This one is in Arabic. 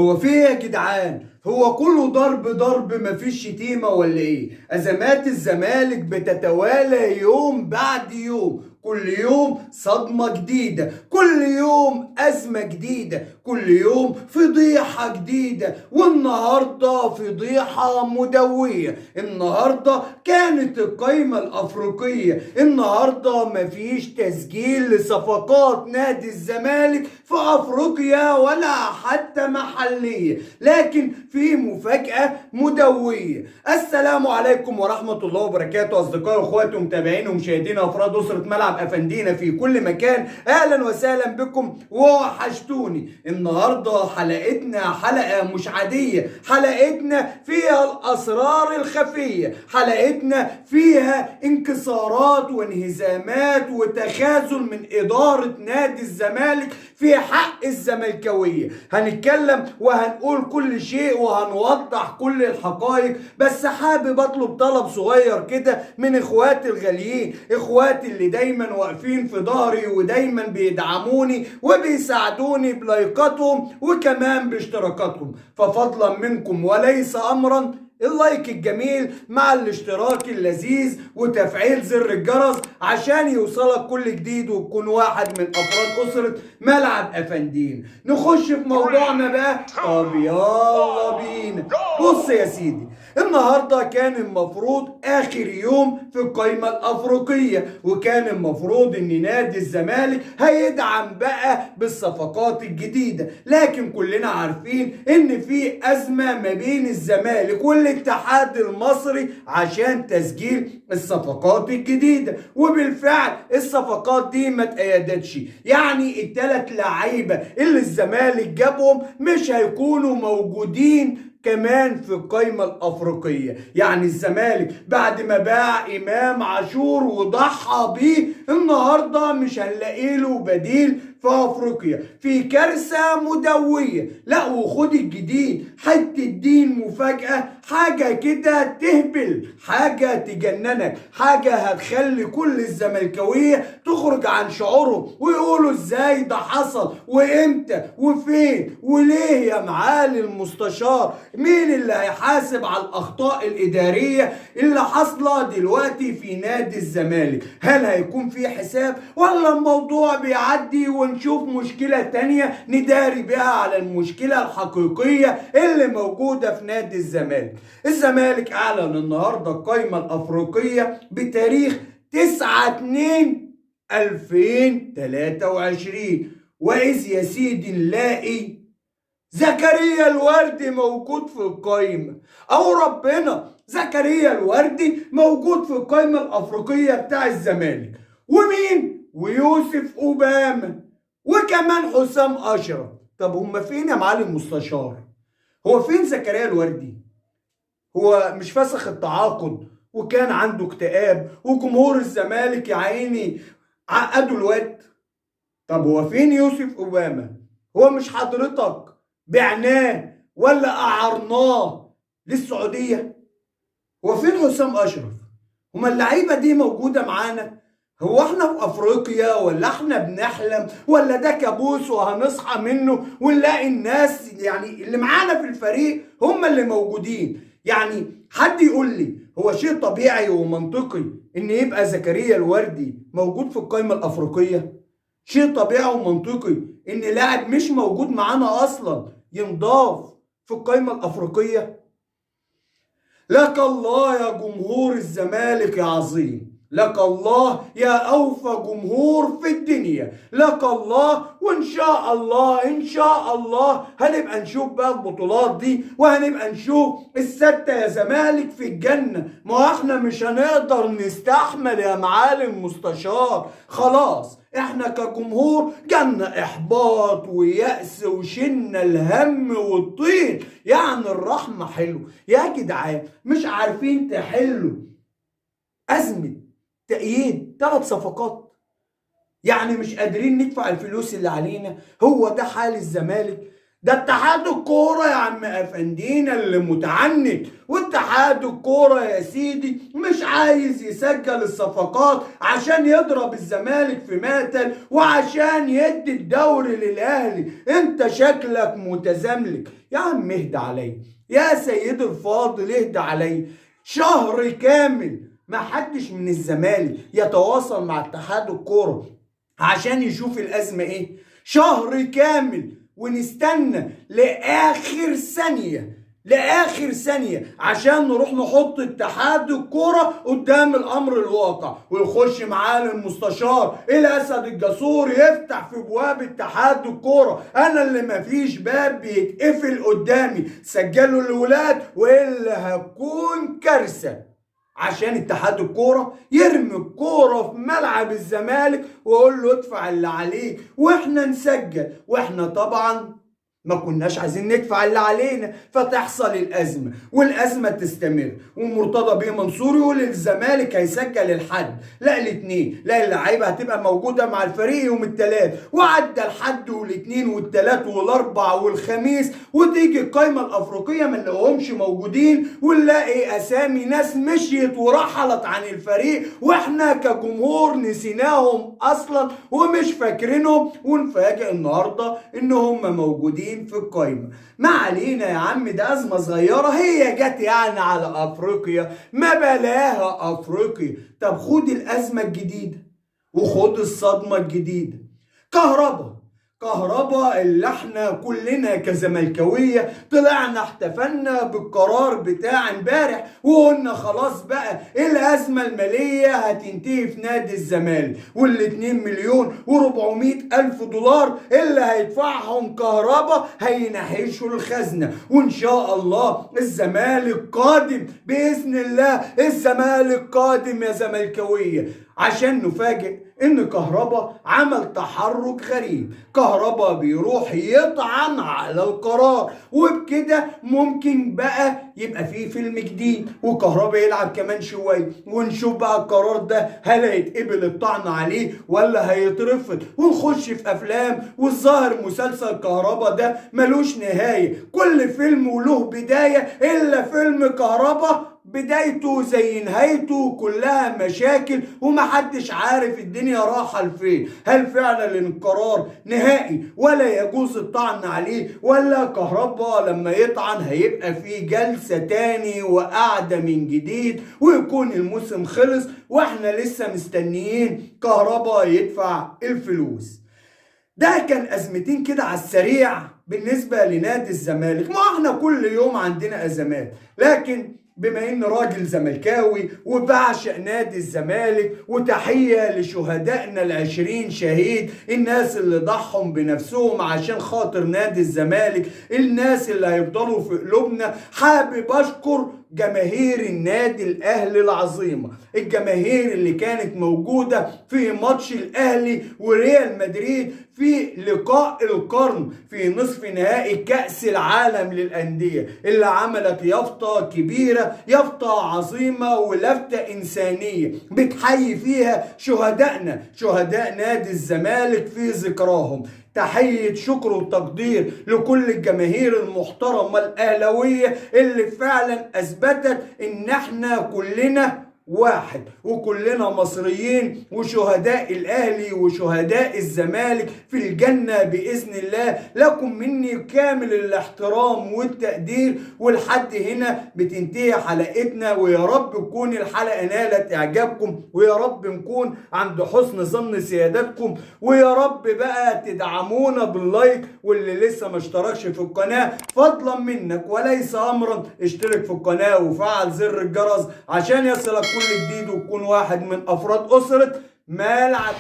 هو في ايه يا جدعان؟ هو كله ضرب ضرب، مفيش شتيمة ولا ايه؟ ازمات الزمالك بتتوالى يوم بعد يوم، كل يوم صدمة جديدة، كل يوم أزمة جديدة، كل يوم فضيحة جديدة. والنهاردة فضيحة مدوية. النهاردة كانت القايمة الأفريقية، النهاردة مفيش تسجيل لصفقات نادي الزمالك في أفريقيا ولا حتى محلية، لكن في مفاجأة مدوية. السلام عليكم ورحمة الله وبركاته أصدقائي وأخواتي ومتابعين ومشاهدين أفراد أسرة ملعب أفندينا في كل مكان، أهلا وسهلا بكم ووحشتوني. النهاردة حلقتنا حلقة مش عادية، حلقتنا فيها الأسرار الخفية، حلقتنا فيها انكسارات وانهزامات وتخاذل من إدارة نادي الزمالك في حق الزملكاوية. هنتكلم وهنقول كل شيء وهنوضح كل الحقائق، بس حابب اطلب طلب صغير كده من اخواتي الغاليين، اخواتي اللي دايما واقفين في ظهري ودايما بيدعموني وبيساعدوني بلايكاتهم وكمان باشتراكاتهم، ففضلا منكم وليس امرا اللايك الجميل مع الاشتراك اللذيذ وتفعيل زر الجرس عشان يوصلك كل جديد وتكون واحد من افراد اسرة ملعب افندين. نخش في موضوعنا بقى. طب يلا بينا. بص يا سيدي، النهارده كان المفروض اخر يوم في القايمه الافريقيه، وكان المفروض ان نادي الزمالك هيدعم بقى بالصفقات الجديده، لكن كلنا عارفين ان في ازمه ما بين الزمالك والاتحاد المصري عشان تسجيل الصفقات الجديده، وبالفعل الصفقات دي ما اتأيدتش. يعني الثلاث لعيبه اللي الزمالك جابهم مش هيكونوا موجودين كمان في القايمة الأفريقية. يعني الزمالك بعد ما باع إمام عاشور وضحى بيه، النهاردة مش هنلاقي له بديل في أفريقيا، في كارثة مدوية. لا وخد الجديد، حتة الدين مفاجأة، حاجة كده تهبل، حاجة تجننك، حاجة هتخلي كل الزملكاوية تخرج عن شعورهم ويقولوا ازاي ده حصل وامتى وفين وليه يا معالي المستشار. مين اللي هيحاسب على الأخطاء الإدارية اللي حاصلة دلوقتي في نادي الزمالك؟ هل هيكون في حساب ولا الموضوع بيعدي ونشوف مشكلة تانية نداري بها على المشكلة الحقيقية اللي موجودة في نادي الزمالك؟ الزمالك أعلن النهاردة القايمة الأفريقية بتاريخ 9/2/2023، وإذ يا سيدي نلاقي زكريا الوردي موجود في القايمة. أو ربنا، زكريا الوردي موجود في القايمة الأفريقية بتاع الزمالك. ومين؟ ويوسف أوباما، وكمان حسام أشرف. طب هما فين يا معالي المستشار؟ هو فين زكريا الوردي؟ هو مش فسخ التعاقد وكان عنده اكتئاب وجمهور الزمالك يا عيني عقدوا الواد؟ طب هو فين يوسف أوباما؟ هو مش حضرتك بعناه ولا أعرناه للسعودية؟ هو فين حسام أشرف؟ هما اللعيبة دي موجودة معانا؟ هو احنا في أفريقيا ولا احنا بنحلم ولا ده كابوس وهنصحى منه ونلاقي الناس يعني اللي معانا في الفريق هما اللي موجودين؟ يعني حد يقول لي هو شيء طبيعي ومنطقي ان يبقى زكريا الوردي موجود في القائمة الأفريقية؟ شيء طبيعي ومنطقي ان لاعب مش موجود معانا اصلا ينضاف في القائمة الافريقية؟ لك الله يا جمهور الزمالك يا عظيم، لك الله يا اوفى جمهور في الدنيا، لك الله. وان شاء الله ان شاء الله هنبقى نشوف بقى البطولات دي وهنبقى نشوف الستة يا زمالك في الجنة. ما احنا مش هنقدر نستحمل يا معالي المستشار، خلاص احنا كجمهور جالنا احباط ويأس وشلنا الهم والطين. يعني الرحمة حلو يا جدعان، مش عارفين تحلوا أزمة تأييد 3 صفقات؟ يعني مش قادرين ندفع الفلوس اللي علينا؟ هو ده حال الزمالك؟ ده اتحاد الكورة يا عم افندينا اللي متعنت، واتحاد الكورة يا سيدي مش عايز يسجل الصفقات عشان يضرب الزمالك في مقتل وعشان يدي الدوري للاهلي. انت شكلك متزملك يا عم، اهدى علي يا سيد الفاضل، اهدى علي. شهر كامل ما حدش من الزمالك يتواصل مع اتحاد الكورة عشان يشوف الازمة ايه. شهر كامل ونستنى لاخر ثانية عشان نروح نحط اتحاد الكورة قدام الامر الواقع، ويخش معاه المستشار الاسد الجسور يفتح في ابواب اتحاد الكورة. انا اللي مفيش باب بيتقفل قدامي، سجلوا الولاد والا هتكون كارثة. عشان اتحاد الكورة يرمي الكورة في ملعب الزمالك ويقول له ادفع اللي عليك واحنا نسجل، واحنا طبعا ما كناش عايزين ندفع اللي علينا، فتحصل الازمه والازمه تستمر، ومرتضى بيه منصور يقول الزمالك هيسجل الحد، لا الاثنين، لا اللعيبه هتبقى موجوده مع الفريق يوم الثلاث، وعدى الحد والاثنين والثلاث والاربع والخميس، وتيجي القايمه الافريقيه ما نلاقيهمش موجودين، ونلاقي اسامي ناس مشيت ورحلت عن الفريق واحنا كجمهور نسيناهم اصلا ومش فاكرينهم، ونفاجئ النهارده ان هم موجودين في القايمة. ما علينا يا عم، ده أزمة صغيرة هي جت يعني على أفريقيا، ما بلاها أفريقيا. طب خد الأزمة الجديدة وخد الصدمة الجديدة. كهربا اللي احنا كلنا كزملكاوية طلعنا احتفلنا بالقرار بتاع امبارح وقلنا خلاص بقى الازمة المالية هتنتهي في نادي الزمالك، وال2 مليون و400 الف دولار اللي هيدفعهم كهربا هينحشوا الخزنة، وان شاء الله الزمالك قادم باذن الله. الزمالك قادم يا زملكاوية، عشان نفاجئ ان كهربا عمل تحرك غريب. كهربا بيروح يطعن على القرار، وبكده ممكن بقى يبقى فيه فيلم جديد وكهربا يلعب كمان شويه، ونشوف بقى القرار ده هل هيتقبل الطعن عليه ولا هيترفض، ونخش في افلام. والظاهر مسلسل كهربا ده ملوش نهايه، كل فيلم وله بدايه، الا فيلم كهربا بدايته زي نهايته كلها مشاكل ومحدش عارف الدنيا رايحه لفين. هل فعلا القرار نهائي ولا يجوز الطعن عليه، ولا كهربا لما يطعن هيبقى في جلسه تاني وقعده من جديد ويكون الموسم خلص واحنا لسه مستنيين كهربا يدفع الفلوس؟ ده كان ازمتين كده على السريع بالنسبه لنادي الزمالك. ما احنا كل يوم عندنا ازمات، لكن بما ان راجل زملكاوي وبعشق نادي الزمالك، وتحية لشهدائنا ال20 شهيد، الناس اللي ضحوا بنفسهم عشان خاطر نادي الزمالك، الناس اللي هيفضلوا في قلوبنا. حابب اشكر جماهير النادي الاهلي العظيمة، الجماهير اللي كانت موجودة في ماتش الاهلي وريال مدريد في لقاء القرن في نصف نهائي كأس العالم للأندية، اللي عملت يافطة كبيرة، يافطة عظيمة ولفتة إنسانية بتحيي فيها شهدائنا، شهداء نادي الزمالك في ذكراهم. تحية شكر وتقدير لكل الجماهير المحترمة الأهلاوية اللي فعلا أثبتت إن احنا كلنا واحد وكلنا مصريين، وشهداء الاهلي وشهداء الزمالك في الجنة باذن الله. لكم مني كامل الاحترام والتقدير. ولحد هنا بتنتهي حلقتنا، ويا رب تكون الحلقة نالت اعجابكم، ويا رب نكون عند حسن ظن سيادتكم، ويا رب بقى تدعمونا باللايك، واللي لسه ما اشتركش في القناة فضلا منك وليس امرا اشترك في القناة وفعل زر الجرس عشان يصلك كل جديد وتكون واحد من افراد اسرة ملعب.